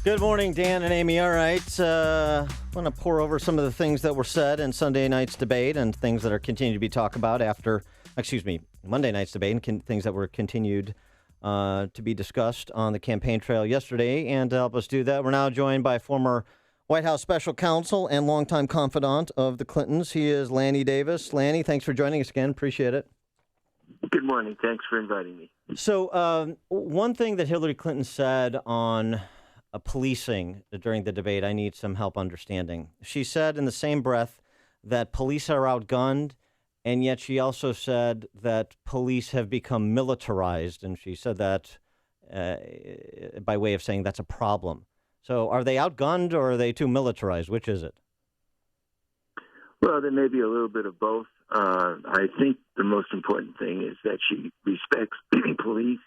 Good morning, Dan and Amy. All right. I want to pour over some of the things that were said in Sunday night's debate and things that are continued to be talked about Monday night's debate and things that were continued to be discussed on the campaign trail yesterday. And to help us do that, we're now joined by former White House special counsel and longtime confidant of the Clintons. He is Lanny Davis. Lanny, thanks for joining us again. Appreciate it. Good morning. Thanks for inviting me. So one thing that Hillary Clinton said on policing during the debate, I need some help understanding. She said in the same breath that police are outgunned, and yet she also said that police have become militarized, and she said that by way of saying that's a problem. So are they outgunned or are they too militarized? Which is it? Well, there may be a little bit of both. I think the most important thing is that she respects police.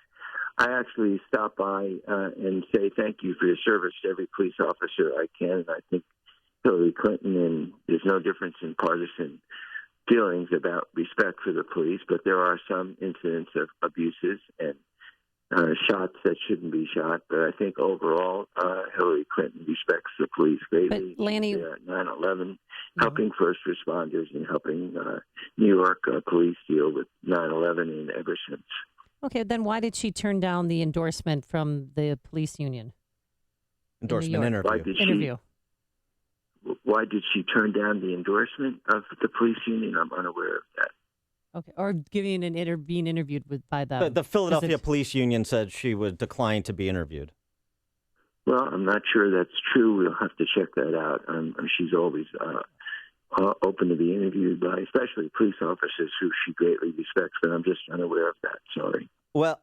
I actually stop by and say thank you for your service to every police officer I can. And I think Hillary Clinton, and there's no difference in partisan feelings about respect for the police, but there are some incidents of abuses and shots that shouldn't be shot. But I think overall, Hillary Clinton respects the police greatly. But Lanny, 9/11, helping first responders and helping New York police deal with 9/11 and ever since. okay, then why did she turn down the endorsement from the police union? Endorsement Interview. Why did she turn down the endorsement of the police union? I'm unaware of that. Okay, or being interviewed by them. The Philadelphia Police Union said she would decline to be interviewed. Well, I'm not sure that's true. We'll have to check that out. She's always open to be interviewed by, especially police officers who she greatly respects, but I'm just unaware of that. Sorry. Well,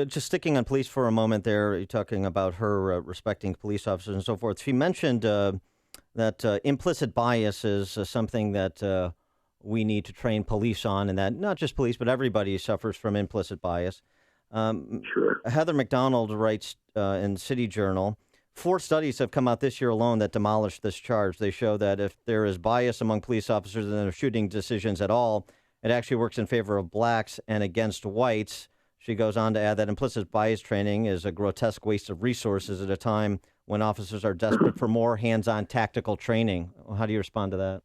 just sticking on police for a moment there, you're talking about her respecting police officers and so forth. She mentioned that implicit bias is something that we need to train police on, and that not just police, but everybody suffers from implicit bias. Sure. Heather McDonald writes in City Journal, 4 studies have come out this year alone that demolish this charge. They show that if there is bias among police officers in their shooting decisions at all, it actually works in favor of blacks and against whites. She goes on to add that implicit bias training is a grotesque waste of resources at a time when officers are desperate for more hands-on tactical training. How do you respond to that?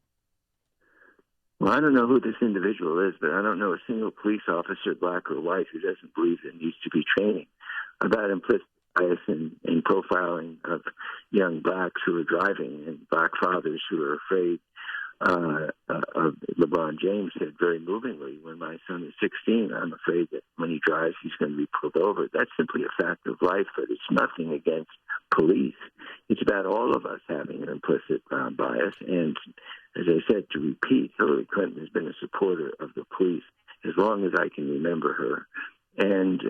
Well, I don't know who this individual is, but I don't know a single police officer, black or white, who doesn't believe there needs to be training about implicit bias and profiling of young blacks who are driving and black fathers who are afraid. LeBron James said very movingly, when my son is 16, I'm afraid that when he drives, he's going to be pulled over. That's simply a fact of life, but it's nothing against police. It's about all of us having an implicit bias. And as I said, to repeat, Hillary Clinton has been a supporter of the police as long as I can remember her and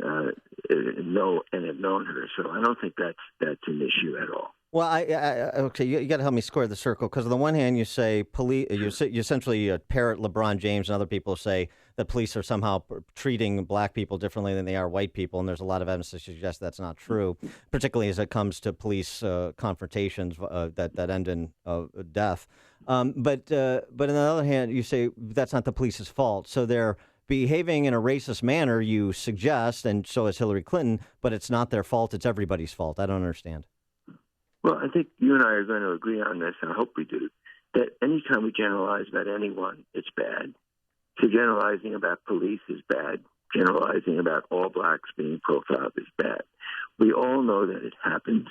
have known her. So I don't think that's an issue at all. Well, okay, you got to help me square the circle, because on the one hand, you say police, you essentially parrot LeBron James, and other people say that police are somehow treating black people differently than they are white people, and there's a lot of evidence to suggest that's not true, particularly as it comes to police confrontations that end in death. But on the other hand, you say that's not the police's fault, so they're behaving in a racist manner, you suggest, and so is Hillary Clinton, but it's not their fault, it's everybody's fault. I don't understand. Well, I think you and I are going to agree on this, and I hope we do, that anytime we generalize about anyone, it's bad. So generalizing about police is bad. Generalizing about all blacks being profiled is bad. We all know that it happens,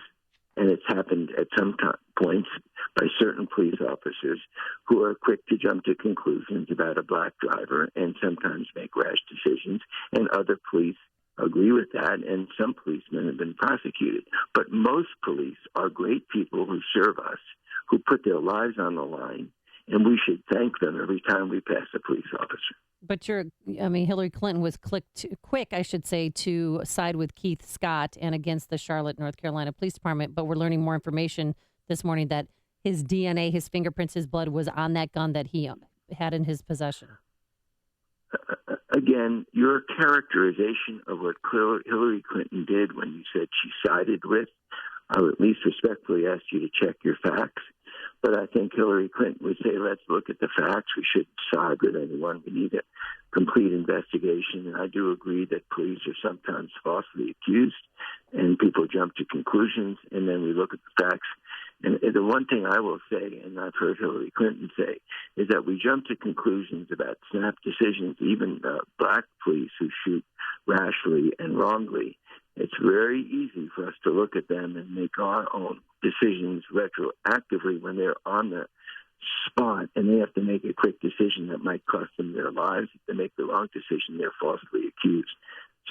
and it's happened at some points by certain police officers who are quick to jump to conclusions about a black driver and sometimes make rash decisions, and other police agree with that, and some policemen have been prosecuted. But most police are great people who serve us, who put their lives on the line, and we should thank them every time we pass a police officer. But Hillary Clinton was quick, to side with Keith Scott and against the Charlotte, North Carolina Police Department. But we're learning more information this morning that his DNA, his fingerprints, his blood was on that gun that he had in his possession. Again, your characterization of what Hillary Clinton did when you said she sided with, I would at least respectfully ask you to check your facts. But I think Hillary Clinton would say, let's look at the facts. We shouldn't side with anyone. We need a complete investigation. And I do agree that police are sometimes falsely accused and people jump to conclusions, and then we look at the facts. And the one thing I will say, and I've heard Hillary Clinton say, is that we jump to conclusions about snap decisions, even black police who shoot rashly and wrongly. It's very easy for us to look at them and make our own decisions retroactively when they're on the spot and they have to make a quick decision that might cost them their lives. If they make the wrong decision, they're falsely accused.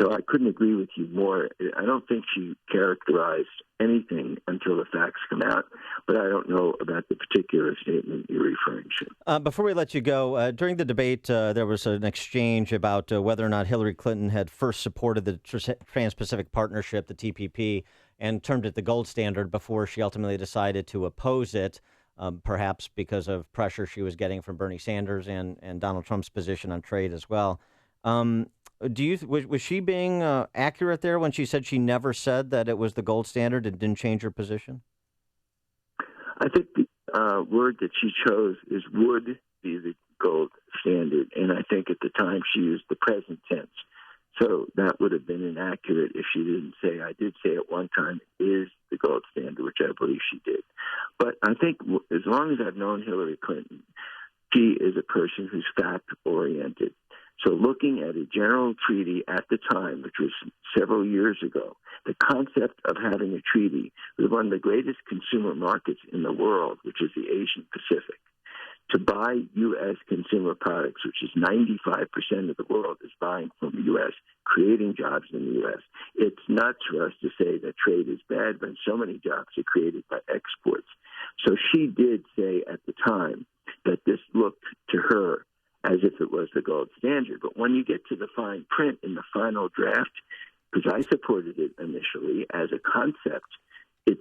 So I couldn't agree with you more. I don't think she characterized anything until the facts come out, but I don't know about the particular statement you're referring to. Before we let you go, during the debate, there was an exchange about whether or not Hillary Clinton had first supported the Trans-Pacific Partnership, the TPP, and termed it the gold standard before she ultimately decided to oppose it, perhaps because of pressure she was getting from Bernie Sanders and Donald Trump's position on trade as well. Was she being accurate there when she said she never said that it was the gold standard and didn't change her position? I think the word that she chose is would be the gold standard, and I think at the time she used the present tense. So that would have been inaccurate if she didn't say, I did say at one time, it is the gold standard, which I believe she did. But I think as long as I've known Hillary Clinton, she is a person who's fact-oriented. So looking at a general treaty at the time, which was several years ago, the concept of having a treaty with one of the greatest consumer markets in the world, which is the Asian Pacific, to buy U.S. consumer products, which is 95% of the world is buying from the U.S., creating jobs in the U.S. It's nuts for us to say that trade is bad when so many jobs are created by exports. So she did say at the time that this looked to her as if it was the gold standard. But when you get to the fine print in the final draft, because I supported it initially as a concept,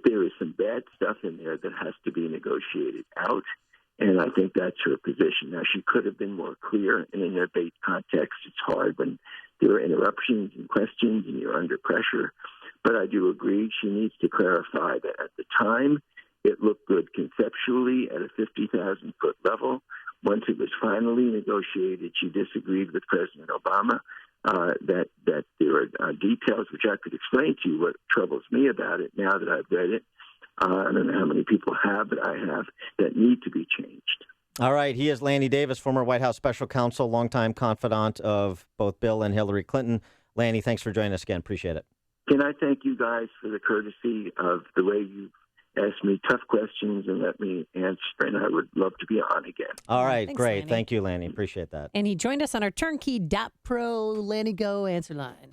there is some bad stuff in there that has to be negotiated out. And I think that's her position. Now, she could have been more clear, and in a debate context, it's hard when there are interruptions and questions and you're under pressure. But I do agree she needs to clarify that at the time, it looked good conceptually at a 50,000-foot level. Once it was finally negotiated, she disagreed with President Obama that there are details which I could explain to you what troubles me about it now that I've read it. I don't know how many people have, but I have, that need to be changed. All right. He is Lanny Davis, former White House special counsel, longtime confidant of both Bill and Hillary Clinton. Lanny, thanks for joining us again. Appreciate it. Can I thank you guys for the courtesy of the way you asked me tough questions and let me answer, and I would love to be on again. All right, Thanks, great. Lanny. Thank you, Lanny. Appreciate that. And he joined us on our turnkey.pro Lanny Go answer line.